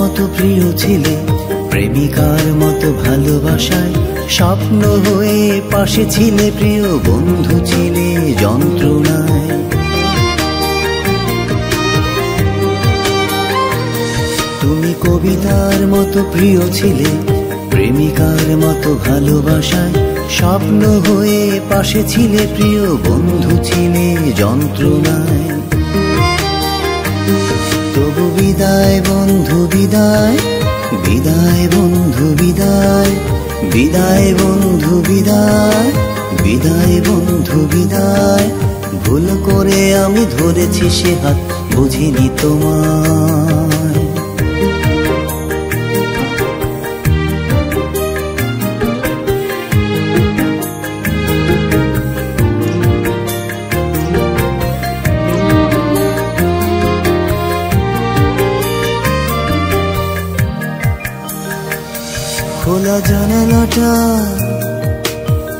মতো প্রিয় ছিলে, প্রেমিকার মতো ভালোবাসায় স্বপ্ন হয়ে পাশে ছিলে, প্রিয় বন্ধু ছিলে যন্ত্রণায়। তুমি কবিতার মতো প্রিয় ছিলে, প্রেমিকার মতো ভালোবাসায় স্বপ্ন হয়ে পাশে ছিলে, প্রিয় বন্ধু ছিলে যন্ত্রণায়। তবু বিদায় বন্ধু বিদায়, বিদায় বন্ধু বিদায়, বিদায় বন্ধু বিদায়, বিদায় বন্ধু বিদায়। ভুল করে আমি ধরেছি সে হাত, বুঝিনি তোমায়।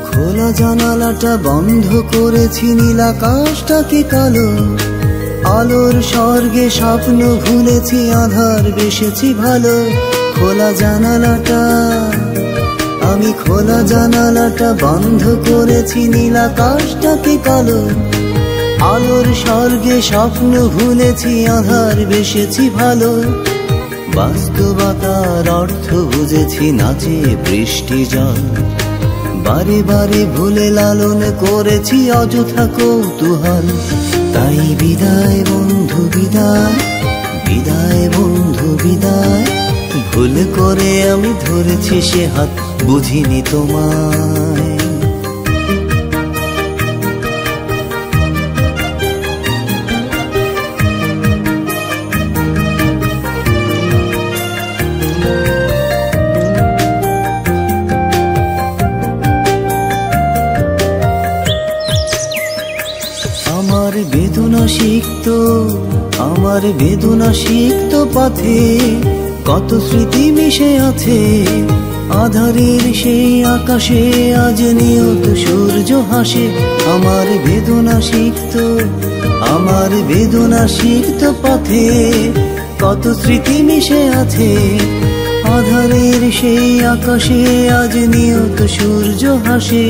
খোলা জানালাটা বন্ধ করেছি, নীল আকাশটাকে কালো, আলোর স্বর্গে স্বপ্ন ভুলেছি, আধার বেসেছি ভালো। খোলা জানালাটা, আমি খোলা জানালাটা বন্ধ করেছি, নীল আকাশটাকে কালো, আলোর স্বর্গে স্বপ্ন ভুলেছি, আধার বেসেছি ভালো। বাস্তবতার অর্থ বুঝেছি, নাচে বৃষ্টি জল, বারে বারে ভুলে লালন করেছি অযথা কৌতূহল। তাই বিদায় বন্ধু বিদায়, বিদায় বন্ধু বিদায়। ভুল করে আমি ধরেছি সে হাত, বুঝিনি তোমায়। আমার বেদনা সিক্ত পথে কত স্মৃতি মিশে আছে, আধারের সেই আকাশে আজ নিয়ত সূর্য হাসে। আমার বেদনা সিক্ত পথে কত স্মৃতি মিশে আছে, আধারের সেই আকাশে আজ নিয়ত সূর্য হাসে।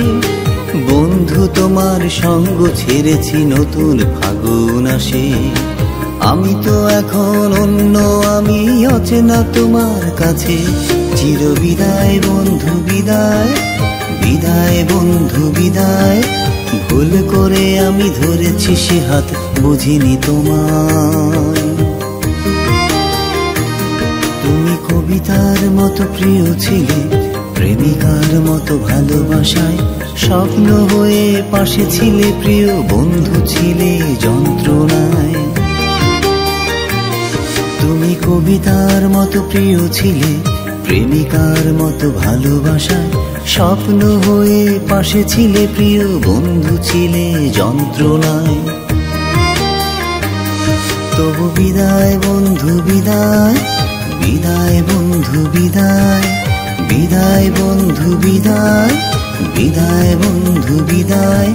বন্ধু তোমার সঙ্গ ছেড়েছি, নতুন ফাগুন আসে, আমি তো এখন অন্য, আমি অচেনা তোমার কাছে। চির বিদায় বন্ধু বিদায়, বিদায় বন্ধু বিদায়। ভুল করে আমি ধরেছি সে হাত, বুঝিনি তোমায়। তুমি কবিতার মতো প্রিয় ছিলে, প্রেমিকার মতো ভালোবাসায় স্বপ্ন হয়ে পাশে ছিলে, প্রিয় বন্ধু ছিলে যন্ত্রণায়। তুমি কবিতার মতো প্রিয় ছিলে, প্রেমিকার মতো ভালোবাসায় স্বপ্ন হয়ে পাশে ছিলে, প্রিয় বন্ধু ছিলে যন্ত্রণায়। তবু বিদায় বন্ধু বিদায়, বিদায় বন্ধু বিদায়, বিদায় বন্ধু বিদায়, বিদায় বন্ধু বিদায়।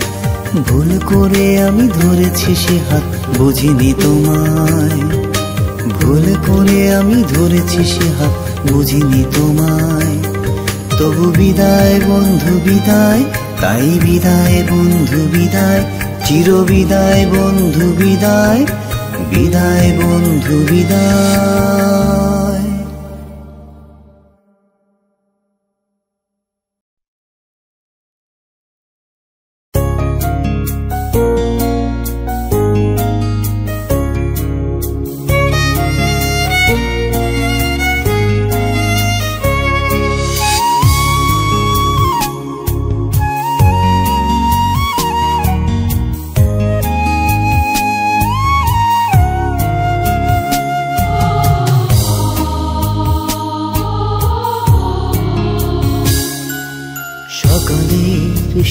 ভুল করে আমি ধরেছি সে হাত, বুঝিনি তোমায়। ভুল করে আমি ধরেছি সে হাত, বুঝিনি তোমায়। তবু বিদায় বন্ধু বিদায়, তাই বিদায় বন্ধু বিদায়। চির বিদায় বন্ধু বিদায়, বিদায় বন্ধু বিদায়।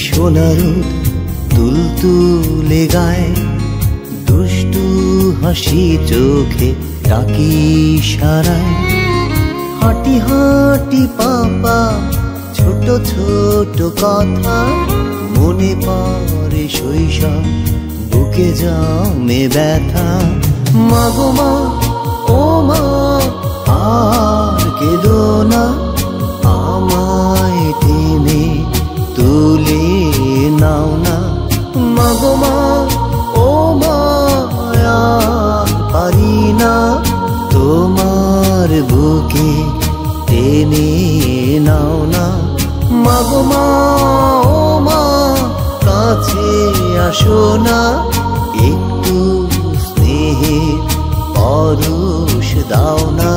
সোনার তুলতুলে গায়ে, দুষ্টু হাসি চোখে ডাকি সারায়। হাঁটি হাঁটি পাপা ছোট ছোট কথা, মনে পড়ে শৈশব, বুকে জমে ব্যথা। মা গো মা, ও মা আর কেঁদো না, আমায় টেনে তুলে নাও না। মাগো মা, ও মা, আর পারি না তোমার বুকে টেনে নাও না। মাগো মা, ও মা, কাছে আসো না, একটু স্নেহের পরশ দাও না।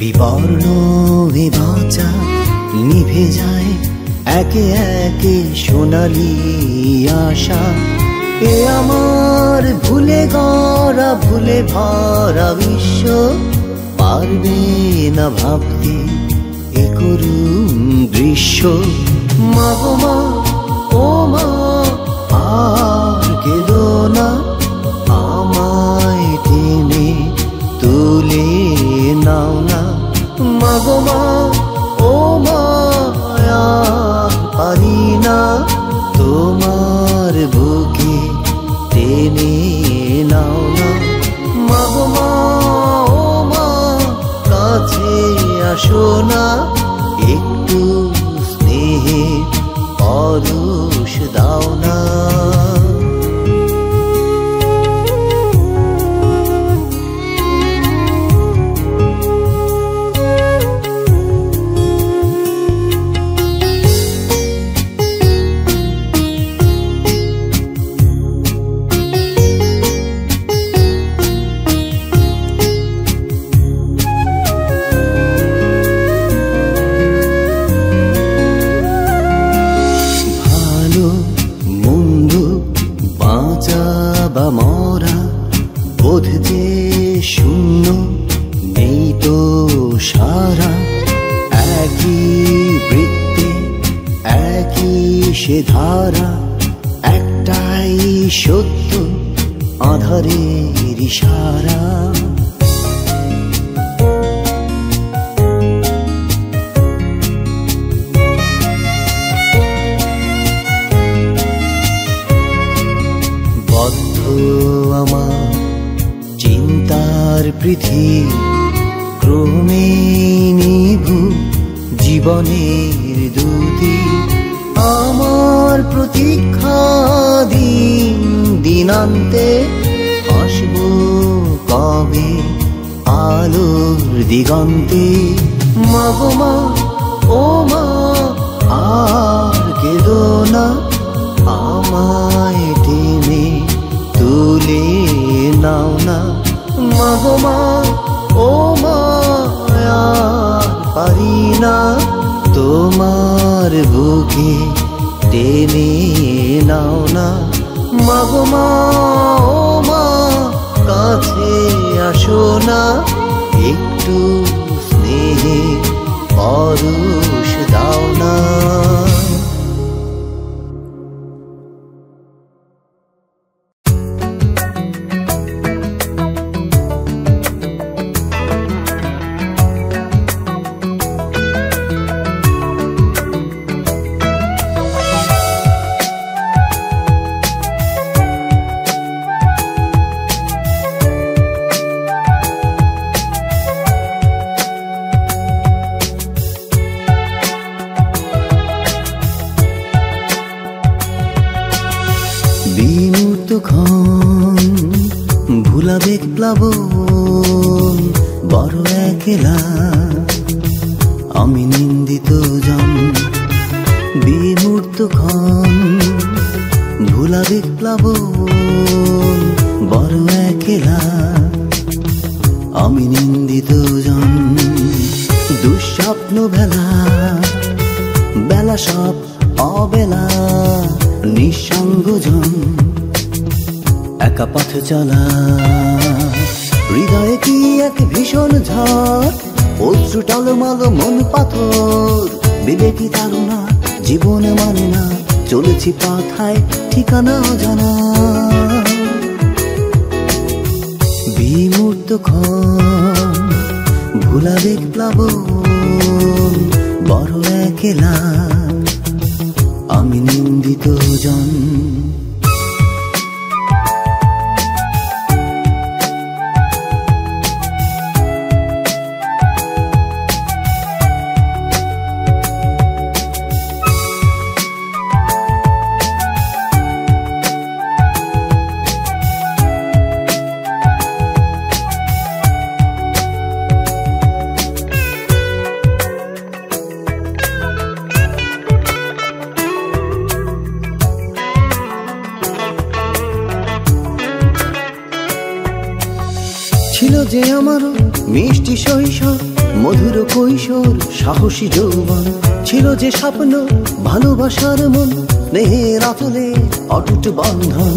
বিবর্ণ এ বাঁচা নিভে যায় একে একে সোনালি আশা। এ আমার ভুলে গড়া ভুলে ভরা বিশ্ব, পারবে না ভাবতে এ করুণ দৃশ্য। মাগো মা, ও মা, আর কেঁদো না, আমায় টেনে তুলে নাও না। মাগো মা, ও মা, আর পারি না তোমার বুকে টেনে নাও না। মাগো মা, ও মা, কাছে আসো না, একটু স্নেহের পরশ দাও না। মরা বোধ যে শূন্য, নেই তো সারা, একই বৃত্তে একই সে ধারা। একটাই সত্য, আধারের ইশারা। আমার চিন্তার পৃথিবী ক্রমে নিভু জীবনের দুটি। আমার প্রতীক্ষা দিন দিনান্তে, আসব কবে আলোর দিগন্তে। মাগো মা, ও মা, আর কেঁদো না, আমায় টেনে তুলে নাও না। মাগো মা, ও মা, আর পারি না তোমার বুকে টেনে নাও না। মাগো মা, ও মা, কাছে আসো না, একটু স্নেহের পরশ দাও না। ভুলাবেগ প্লাবন বড় একলা, আমি নিন্দিত জন বিমূর্ত ক্ষণ। ভুলাবেগ প্লাবন বড় একলা, আমি নিন্দিত জন। দুঃস্বপ্ন বেলা বেলা সব অবেলা, নিঃসঙ্গ জন একা পথ চলা হৃদয়ে কি এক ভীষণ ঝড় অশ্রু টলমল মন পাথর বিবেকী তারা জীবন মানে না চলেছি পাথায় ঠিকানা জানা বিমূর্ত ক্ষণ ভুলাবেগ প্লাবন বড় একলা আমি নিন্দিত জন ছিল যে আমারও মিষ্টি শৈশব মধুর কৈশোর সাহসী যৌবন ছিল যে স্বপ্ন ভালোবাসার মন স্নেহের আঁচলে অটুট বন্ধন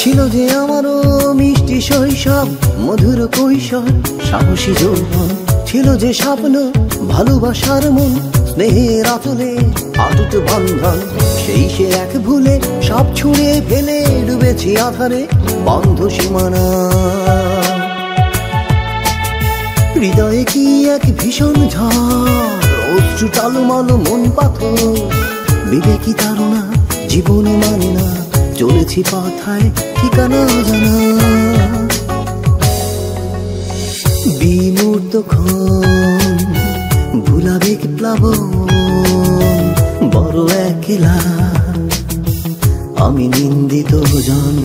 ছিল যে আমারও মিষ্টি শৈশব মধুর কৈশোর সাহসী যৌবন ছিল যে স্বপ্ন ভালোবাসার মন স্নেহের আঁচলে অটুট বন্ধন সেই সে এক ভুলে সব ছুঁড়ে ফেলে ডুবেছি আধারে বন্ধ সীমানা হৃদয়ে কি এক ভীষণ ঝড় অশ্রু টলমল মন পাথর বিবেকী তারা জীবন মানে না চলেছি পাথায় ঠিকানা জানা বিমূর্ত ক্ষণ ভুলাবেগ প্লাবন বড় একলা আমি নিন্দিত জন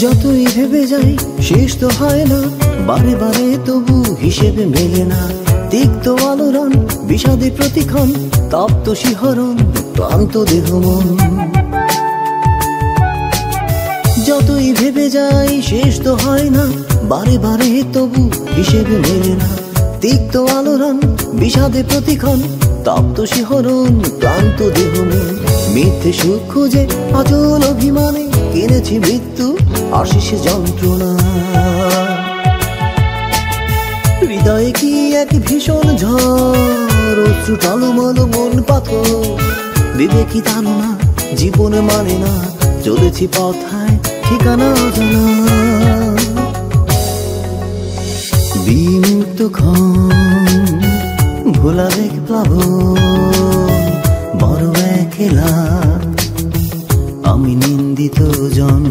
যতই ভেবে যাই শেষ তো হয় না বারে বারে তবু হিসেবে মেলে না তিক্ত আলোড়ন বিষাদে প্রতিক্ষণ তপ্ত শিহরণ ক্লান্ত দেহ মন যতই ভেবে যাই শেষ তো হয় না বারে বারে তবু হিসেবে মেলে না তিক্ত আলোড়ন বিষাদে প্রতিক্ষণ তপ্ত শিহরণ ক্লান্ত দেহ মন মিথ্যে সুখ খুঁজে অচল অভিমানে কিনেছি মৃত্যু আশিস যন্ত্রণা হৃদয়ে কি এক ভীষণ ঝড় অশ্রু টলমল মন পাথর বিবেকী তারা জীবন মানে না চলেছি পথায় ঠিকানা জানা বিমূর্ত ক্ষণ ভোলাবেগ প্লাবন বড় একলা আমি নিন্দিত জন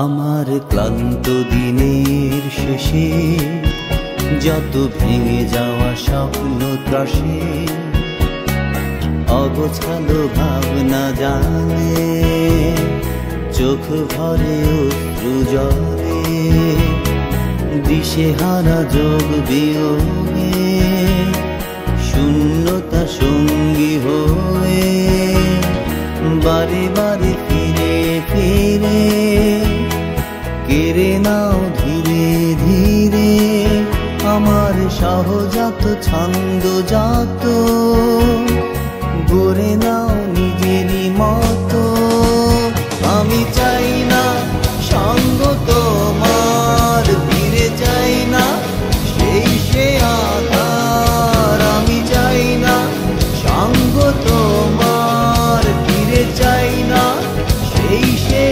আমার ক্লান্ত দিনের শেষে যত ভেঙে যাওয়া স্বপ্ন ত্রাসে অগোছালো ভাবনা জানে চোখ ভরে অশ্রু জলে দিশেহারা যোগ বিয়োগে শূন্যতা সঙ্গী হয়ে বারে বারে ফিরে ফিরে কেড়ে নাও ধীরে ধীরে আমার সহজাত ছন্দ জাত গড়ে নাও নিজেরই মতো আমি চাই না সঙ্গ তোমার ফিরে চাই না সেই সে আধার আমি চাই না সঙ্গ তোমার ফিরে চাই না সেই সে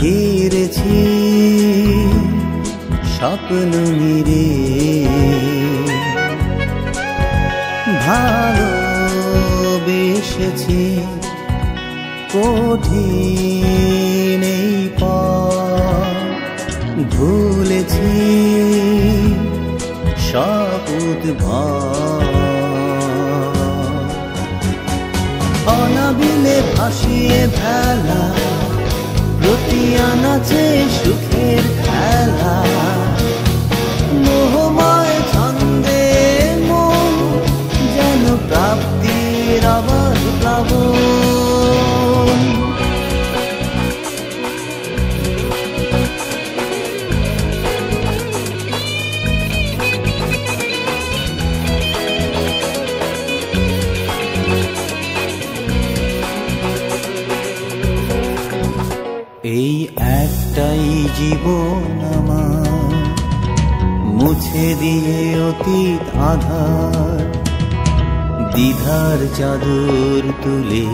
ঘিরেছি স্বপ্ন নিরে, ভালোবেসেছি কঠিন এই পথ, ভুলেছি সব উদ্ভব। অনাবিলে ভাসিয়ে ভেলা, প্রতি আনাচে সুখের খেলা, মোহময় ছন্দে মন যেন প্রাপ্তির আবার প্লাবন। এই একটাই জীবন আমার, মুছে দিয়ে অতীত আধার, দ্বিধার চাদর তুলে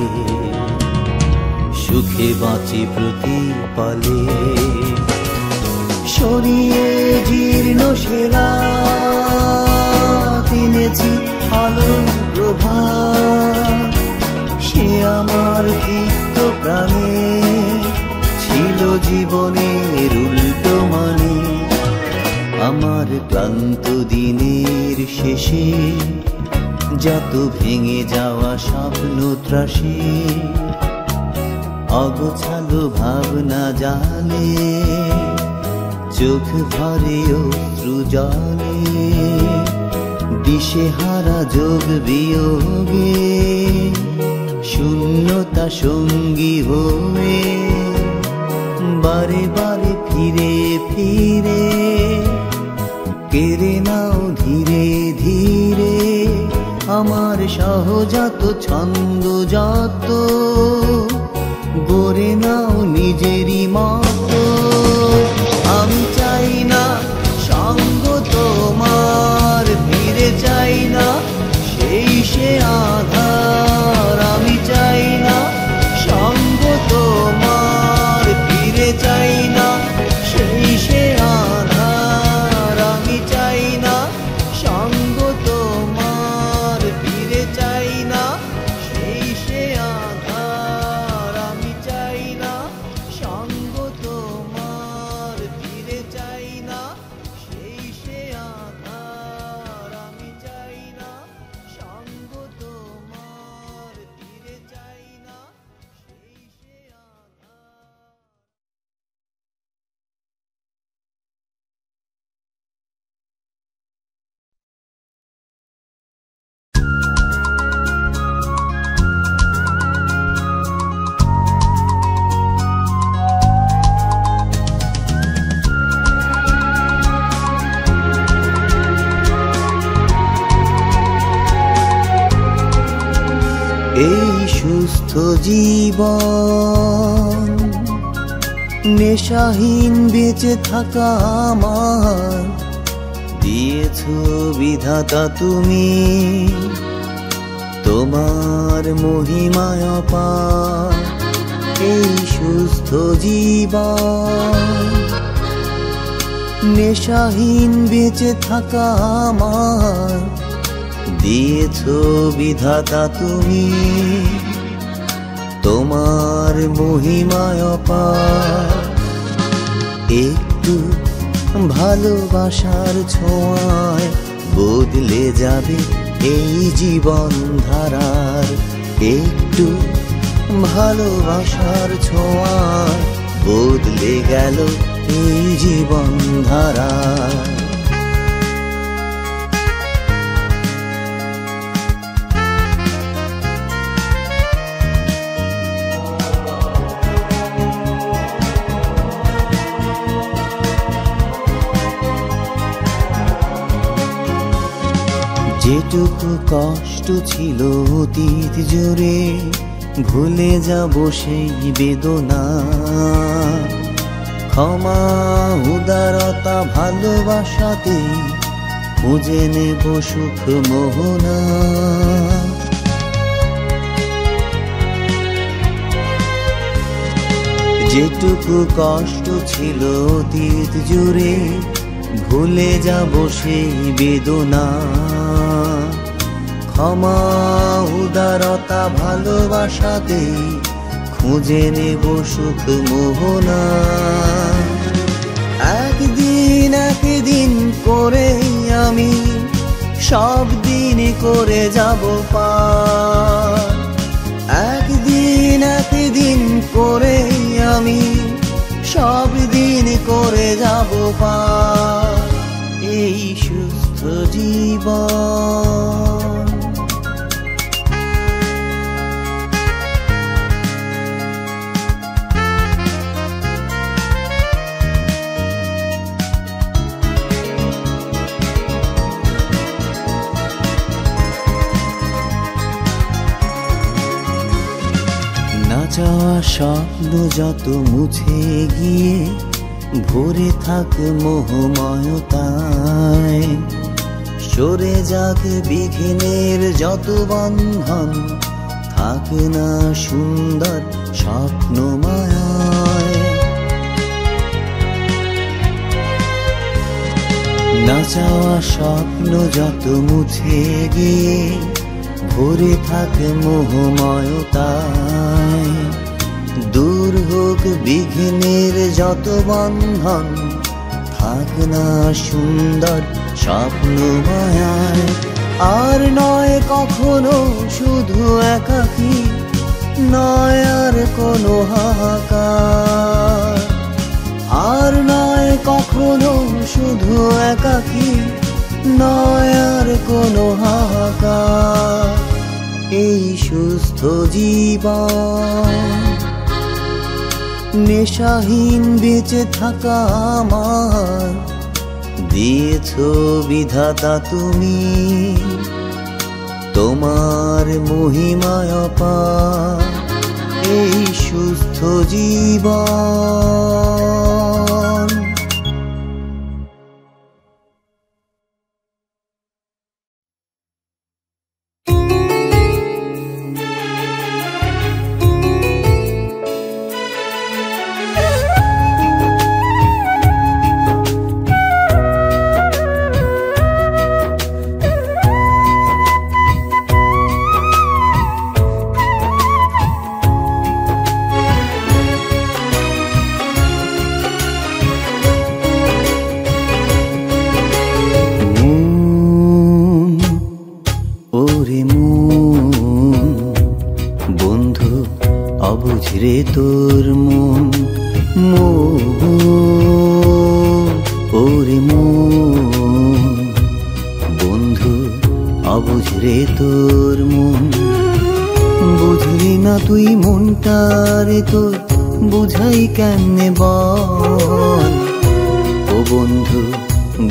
সুখে বাঁচি প্রতিপালে। সরিয়ে জীর্ণ সেরা কিনেছি আলোর প্রভা, সে আমার তিক্ত প্রাণে ছিল জীবনের উল্টো মানে। আমার ক্লান্ত দিনের শেষে যত ভেঙে যাওয়া স্বপ্ন ত্রাসে, অগোছালো ভাবনা জালে চোখ ভরে অশ্রু জলে। দিশেহারা যোগ বিয়োগে শূন্যতা সঙ্গী হয়ে, বারে বারে ফিরে ফিরে কেড়ে নাও ধীরে ধীরে আমার সহজাত ছন্দ যত, গড়ে নাও নিজেরই মতো। আমি চাই না সঙ্গ তোমার, ফিরে চাই না সেই সে আধার। আমি চাই না সঙ্গ তোমার, ফিরে চাই না সেই সে আধার। আমি চাই না সঙ্গ তোমার, ফিরে চাই না সেই সে আধার। আমি চাই না সঙ্গ তোমার, ফিরে চাই না সেই সে আধার। আমি চাই না সঙ্গ তোমার, ফিরে চাই না সেই সে আধার। এই সুস্থ জীবন নেশাহীন বেঁচে থাকা আমার, দিয়েছ বিধাতা তুমি, তোমার মহিমায় অপার। এই সুস্থ জীবন নেশাহীন বেঁচে থাকা আমার, দিয়েছ বিধাতা তুমি, তোমার মহিমায় অপার। একটু ভালোবাসার ছোঁয়ায় বদলে যাবে এই জীবন ধারার। একটু ভালোবাসার ছোঁয়ায় বদলে গেল এই জীবন ধারা। যেটুকু কষ্ট ছিল অতীত জুড়ে, ভুলে যাব সেই বেদনা। ক্ষমা উদারতা ভালোবাসাতে খুঁজে নেব সুখ মোহনা। যেটুকু কষ্ট ছিল অতীত জুড়ে ভুলে যাব সেই বেদনা। ক্ষমা উদারতা ভালোবাসাতে খুঁজে নেব সুখ মোহনা। একদিন একদিন করে আমি সব দিন করে যাব পার। একদিন একদিন করে আমি সব দিন করে যাব পার। এই সুস্থ জীবন চাওয়া স্বপ্ন যত মুছে গিয়ে ভরে থাক মোহময়তায়। সরে যাক বিঘ্নের যত বন্ধন, থাক না সুন্দর স্বপ্নময়। না চাওয়া স্বপ্ন যত মুছে গিয়ে ভরে থাক মোহময়তায়। দূর হোক বিঘ্নের যত বন্ধন, থাক না সুন্দর স্বপ্নময়। আর নয় কখনো শুধু একাকী, নয় আর কোনো হাহাকার। আর নয় কখনো শুধু একাকী, নয় আর কোনো হাহাকার। এই সুস্থ জীবন নেশাহীন বেঁচে থাকা আমার দিয়েছ বিধাতা তুমি। তোমার মহিমায় অপার এই সুস্থ জীবন। রে তোর মন ওরে মন বন্ধু অবুঝ রে তোর মন। বুঝলি না তুই মনটা রে তোর বুঝাই কেমনে বল। ও বন্ধু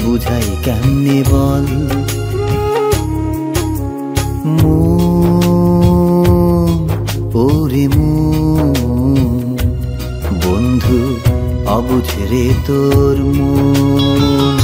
বুঝাই কেমনে বল। ওরে মন বন্ধু অবুঝ রে তোর মন।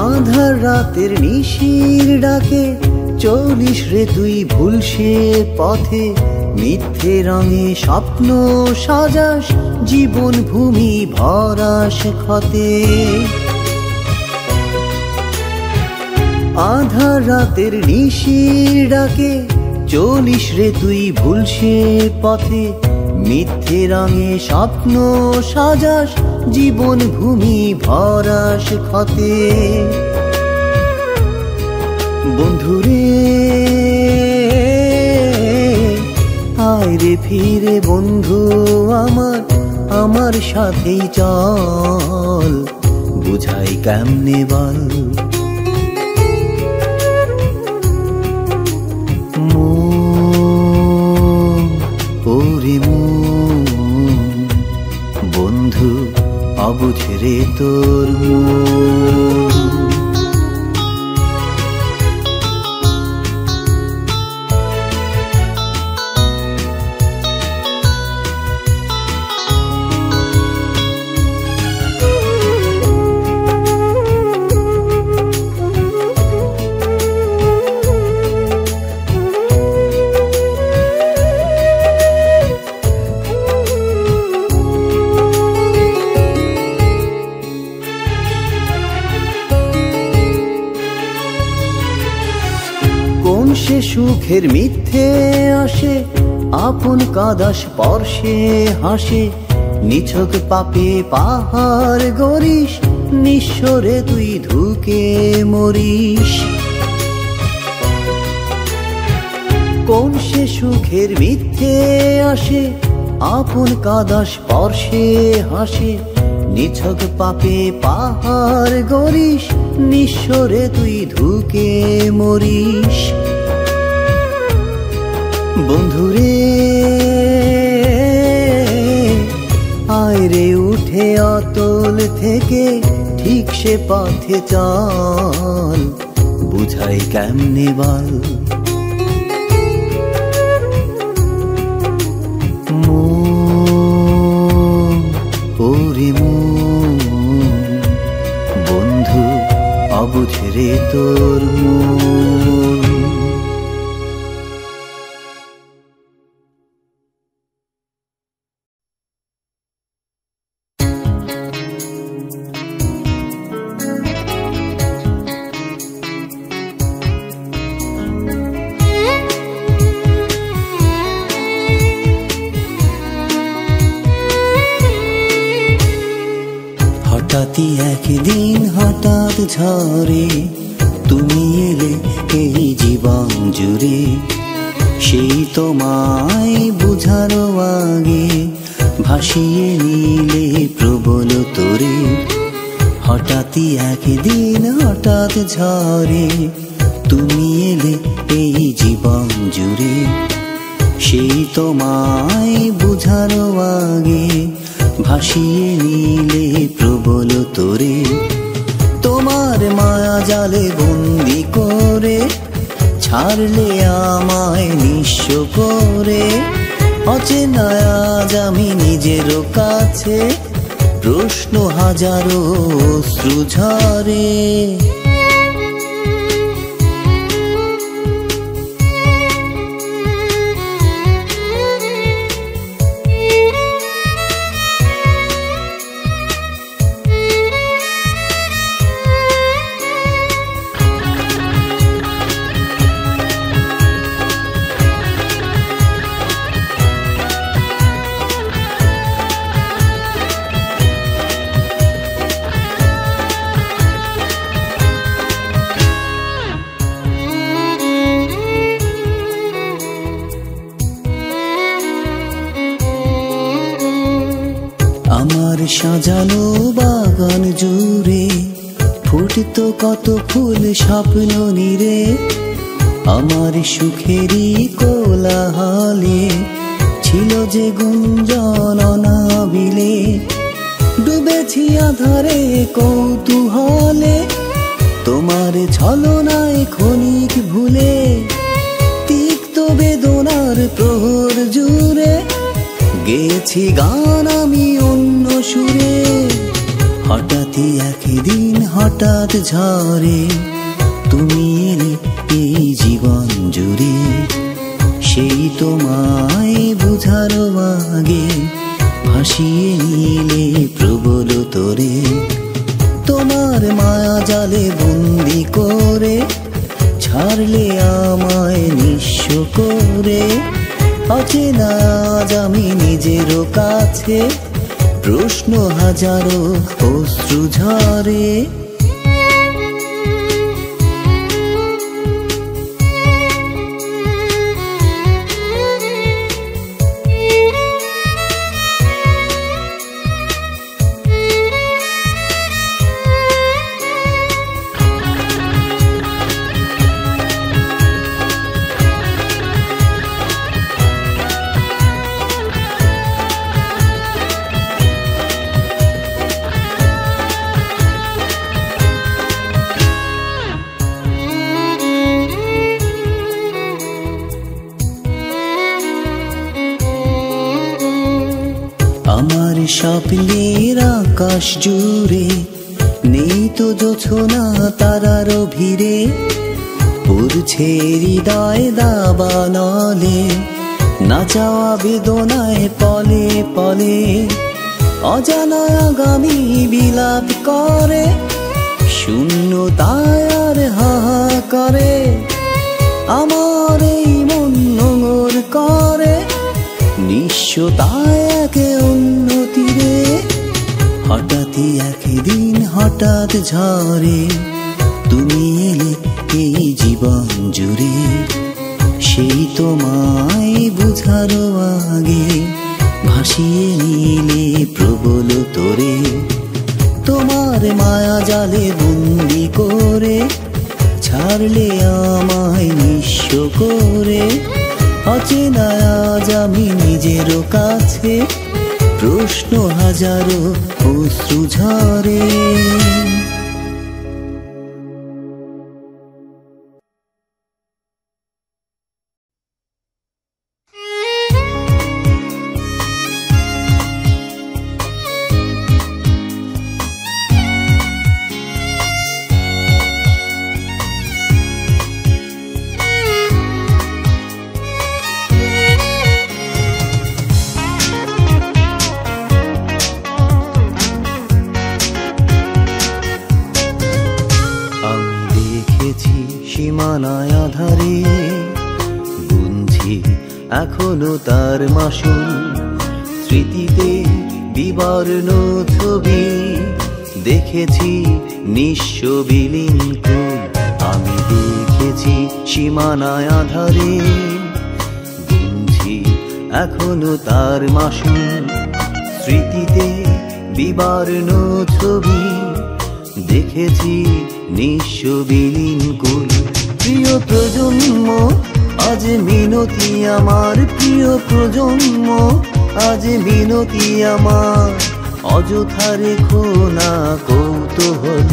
আধার রাতের নিশির ডাকে চলিস রে তুই ভুল সে পথে। মিথ্যে রঙে স্বপ্ন সাজাস জীবন ভূমি ভরাস ক্ষতে। আধার রাতের নিশির ডাকে চলিস রে তুই ভুল সে পথে। মিথ্যে রঙে স্বপ্ন সাজাস জীবন ভূমি ভরাস ক্ষতে। বন্ধুরে আয় রে ফিরে বন্ধু আমার, আমার সাথেই চল বুঝাই কেমনে বল। ওরে মন বন্ধু অবুঝ রে তোর মন। সে সুখের মিথ্যে আসে আপন কাদা স্পর্শে হাসে, নিছক পাপে পাহাড় গড়িস নিঃস্বরে তুই ধুকে মরিস। কোন সে সুখের মিথ্যে আসে আপন কাদা স্পর্শে হাসে, নিছক পাপে পাহাড় গড়িস নিঃস্বরে তুই ধুকে মরিস। বন্ধুরে আয় রে উঠে অতল থেকে ঠিক সে পথে চল, বুঝাই কেমনে বল। মন ওরে মন বন্ধু অবুঝ রে তোর মন। হঠাৎই একদিন হঠাৎ ঝরে তুমি এলে এই জীবন জুড়ে, সেই তোমায় বুঝারও আগে ভাসিয়ে নিলে প্রবল তোরে। হঠাৎই একদিন হঠাৎ ঝরে তুমি এলে এই জীবন জুড়ে, সেই তোমায় বুঝারও আগে ভাসিয়ে নিলে প্রবল তোরে। তোমার মায়া জালে বন্দি করে ছাড়লে আমায় নিঃস্ব করে। অচেনা আজ আমি নিজের কাছে প্রশ্ন হাজারো অশ্রু ঝরে। আমার সাজানো বাগান জুড়ে ফুটতো কত ফুল স্বপ্ন নিরে। আমার সুখেরই কোলাহলে ছিল যে গুঞ্জন অনাবিলে। ডুবেছি আধারে কৌতূহলে তোমার ছলনায় ক্ষণিক ভুলে। তিক্ত বেদনার প্রহর জুড়ে গেছি গান আমি অন্য সুরে। হঠাৎই একদিন হঠাৎ ঝরে তুমি এলে এই জীবন জুড়ে, সেই তোমায় বুঝারও আগে ভাসিয়ে নিলে প্রবল তোরে। তোমার মায়া জালে বন্দি করে ছাড়লে আমায় নিঃস্ব করে। অচেনা আজ আমি নিজের কাছে প্রশ্ন হাজারো অশ্রু ঝরে। আমার স্বপ্নের আকাশ জুড়ে নেই তো জোছনা তারার ভিড়ে, পড়ছে হৃদয় দাবানলে, না চাওয়া বেদনায় পলে পলে, অজানা আগামী বিলাপ করে, শূন্যতায় আর হাহাকারে আমার এই মন নোংর করে, নিঃস্বতায় একে অন্য তীরে। হঠাৎই একদিন হঠাৎ ঝরে তুমি এলে এই জীবন জুড়ে, সেই তোমায় বুঝারও আগে ভাসিয়ে নিলে প্রবল তোরে। তোমার মায়া জালে বন্দি করে ছাড়লে আমায় নিঃস্ব করে, অচেনা আজ আমি নিজের কাছে, প্রশ্ন হাজারো অশ্রু ঝরে। সীমানায় আধারে গুনছি এখনো তার মাসুল, স্মৃতিতে বিবর্ণ ছবি দেখেছি নিঃস্ব বিলীন কুল। আমি দেখেছি সীমানায় আধারে গুনছি এখনো তার মাসুল, স্মৃতিতে বিবর্ণ ছবি দেখেছি নিঃস্ব বিলীন কুল। প্রিয় প্রজন্ম আজ মিনতি আমার, প্রিয় প্রজন্ম আজ মিনতি আমার, অযথা রেখো না কৌতূহল,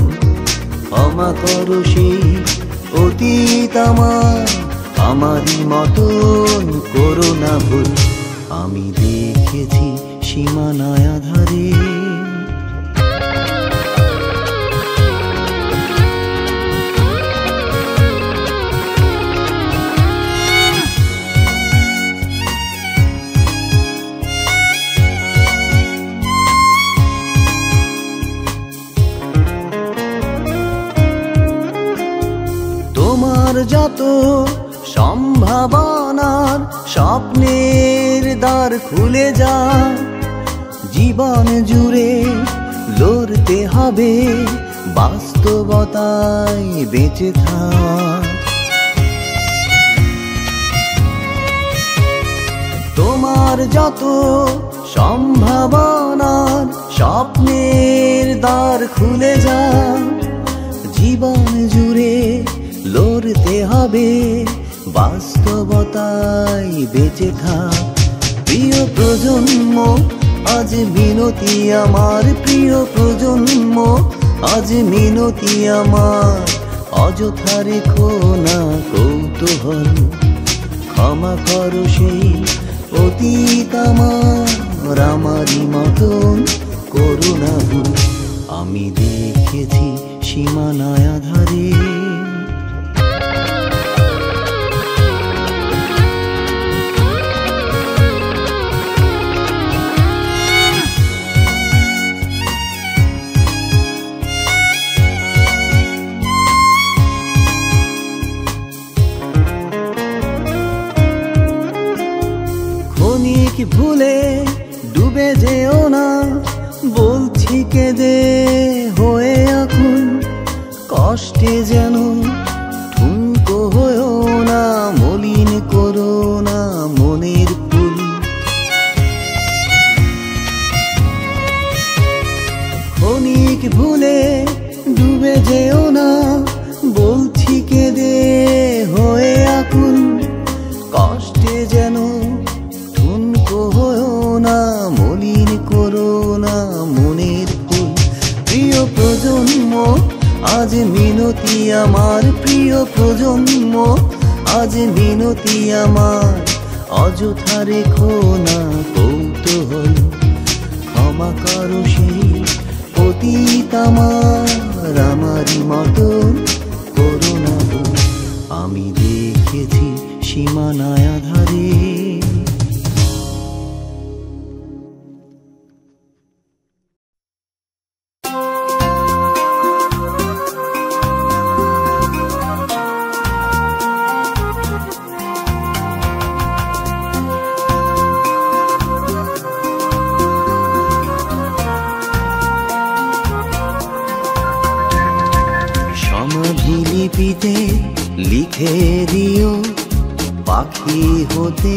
ক্ষমা করো সেই অতীত আমার, আমারই মতন করো না ভুল। আমি দেখেছি সীমানায় আধারে যত সম্ভাবনার স্বপ্নের দ্বার খুলে যা, জীবন জুড়ে লড়তে হবে বাস্তবতায় বেঁচে থাক। তোমার যত সম্ভাবনার স্বপ্নের দ্বার খুলে যা, জীবন জুড়ে লড়তে হবে বাস্তবতায় বেঁচে থাক। প্রিয় প্রজন্ম আজ মিনতি আমার, প্রিয় প্রজন্ম আজ মিনতি আমার, অযথা রেখো না কৌতূহল, ক্ষমা করো সেই অতীত আমার, আমারই মতন করো না ভুল। আমি দেখেছি সীমানায় আধারে ভুলে ডুবে যেও না, বলছি কেঁদে হয়ে আকুল, কষ্টে যেন ঠুনকো হয়েও না, মলিন করো না মনের ফুল। ক্ষণিক ভুলে ডুবে যেও না, বলছি কেঁদে হয়ে আকুল, কষ্টে যেন মলিন করো না মনের ফুল। প্রিয় প্রজন্ম আজ মিনতি আমার, প্রিয় প্রজন্ম আজ মিনতি আমার, অযথা রেখো না কৌতূহল, লিপিতে লিখে দিও, পাখি হতে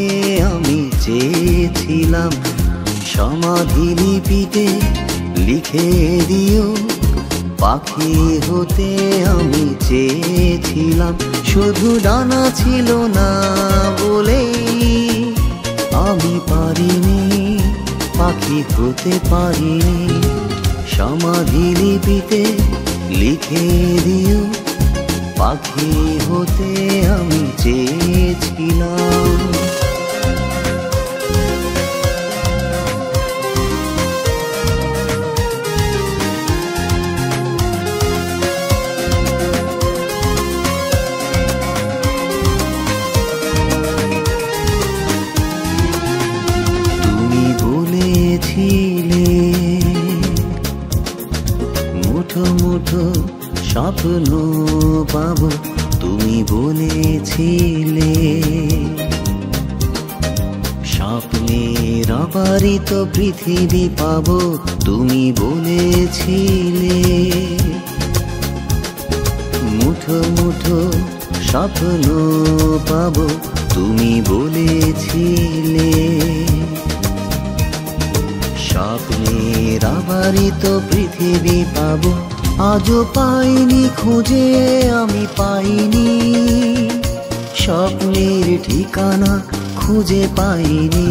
আমি চেয়েছিলাম। সমাধি লিপিতে লিখে দিও, পাখি হতে আমি চেয়েছিলাম। শুধু ডানা ছিল না বলেই আমি পারিনি, পাখি হতে পারিনি। সমাধি লিপিতে লিখে দিও, পাখি হতে আমি চেয়েছিলাম। তুমি বলেছিলে মুঠো মুঠো স্বপ্ন পাবো, তুমি বলেছিলে স্বপ্নের অবারিত পৃথিবী পাবো, তুমি বলেছিলে মুঠো মুঠো স্বপ্ন পাবো, তুমি বলেছিলে স্বপ্নের অবারিত পৃথিবী পাবো। আজও পাইনি খুঁজে আমি পাইনি, স্বপ্নের ঠিকানা খুঁজে পাইনি।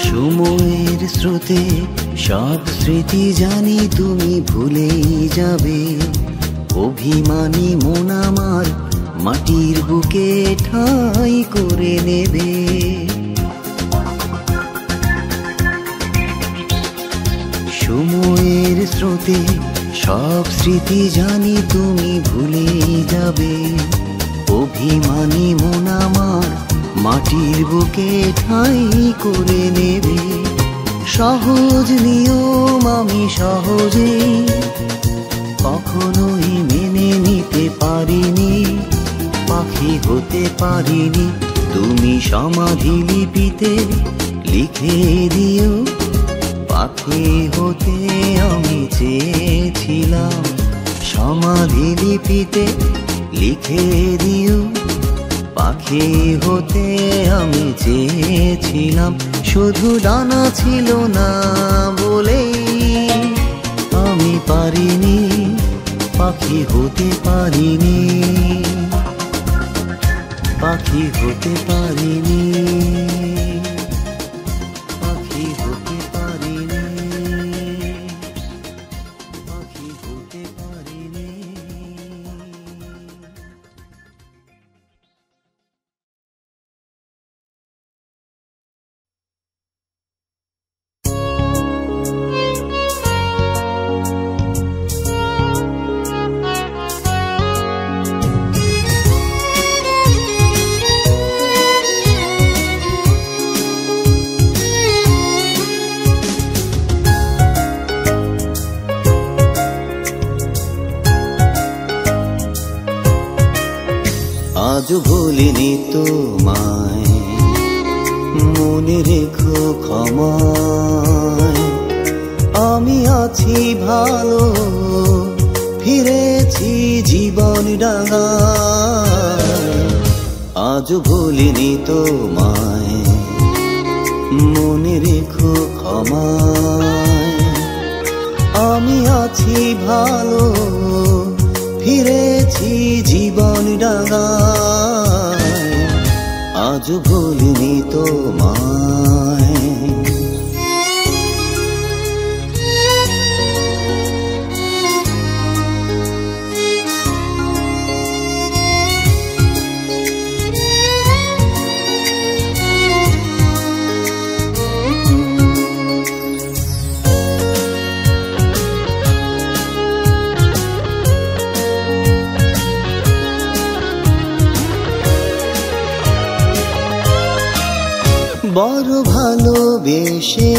সময়ের স্রোতে সব স্মৃতি জানি তুমি ভুলেই যাবে, অভিমানী মন আমার মাটির বুকে ঠাঁই করে নেবে। সময়ের স্রোতে সব স্মৃতি জানি তুমি ভুলেই যাবে, অভিমানী মন আমার মাটির বুকে ঠাঁই করে নেবে। সহজ নিয়ম আমি সহজে কখনোই মেনে নিতে পারিনি, পাখি হতে পারিনি। তুমি সমাধি লিপিতে লিখে দিও, পাখি হতে আমি চেয়েছিলাম। সমাধি লিপিতে লিখে দিও, পাখি হতে আমি চেয়েছিলাম। শুধু ডানা ছিল না বলেই আমি পারিনি, পাখি হতে পারিনি, পাখি হতে পারিনি, পাখি হতে পারিনি, পাখি হতে পারিনি। আজ ভুলিনি তোমায়, মনে রেখো ক্ষমায়। আমি আছি ভালো, ফিরেছি জীবন ডাঙায়। আজ ভুলিনি তোমায়, মনে রেখো ক্ষমায়। আমি আছি ভালো, ফিরেছি জীবন ডাঙায়। আজ ভুলিনি তোমায়। বড় ভালোবেসে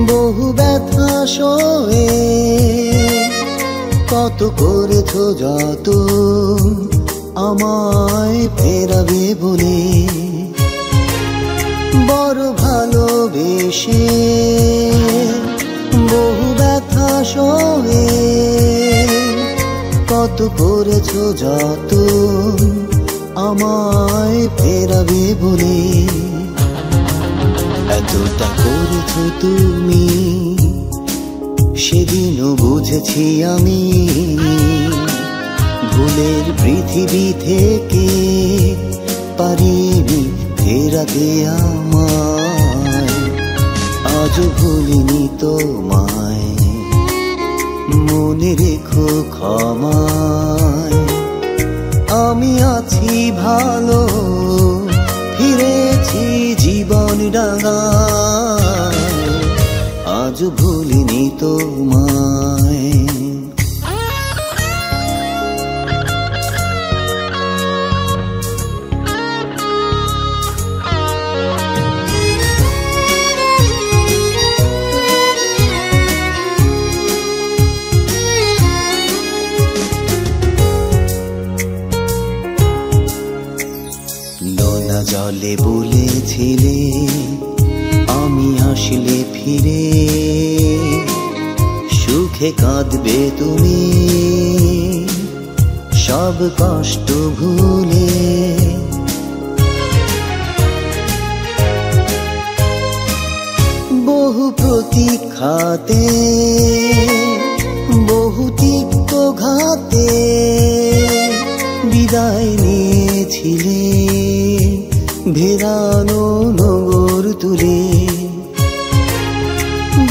বহু বহু ব্যথা সয়ে কত করেছো যত আমায় ফেরাবে বলে, বড় ভালোবেসে বহু ব্যথা সয়ে কত করেছো যত আমায় ফেরাবে বলে। এতটা করেছো তুমি সেদিনও বুঝেছি আমি, ভুলের পৃথিবী থেকে পারিনি ফেরাতে আমায়। আজও ভুলিনি তোমায়, মনে রেখো ক্ষমায়। আমি আছি ভালো, ফিরেছি জীবন ডাঙায়, আজও ভুলিনি তোমায়। নোনা জলে বলেছিলে আমি আসলে ফিরে সুখে কাঁদবে তুমি, সব কষ্ট ভুলে। বহু প্রতীক্ষাতে বহু তিক্ত ঘাতে বিদায় নিয়েছিলে ভেরানো নগর তুলে।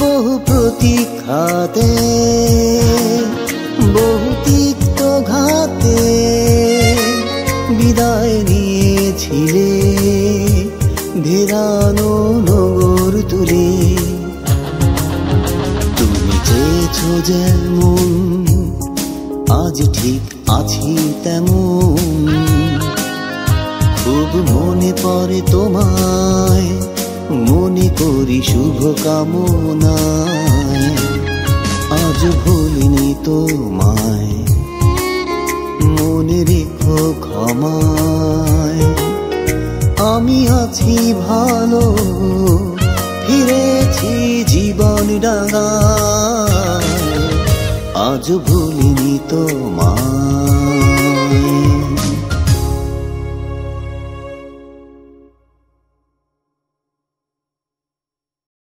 বহু প্রতীক্ষাতে বহু তিক্ত ঘাতে বিদায় নিয়েছিলে ভেরানো নগর তুলে। তুমি চেয়েছো যেমন আজ ঠিক আছি তেমন, খুব মনে পড়ে তোমায়, মনে করি শুভ কামনায়। আজ ভুলিনি তোমায়, মনে রেখো ক্ষমায়। আমি আছি ভালো, ফিরেছি জীবন ডাঙায়, আজ ভুলিনি তোমায়।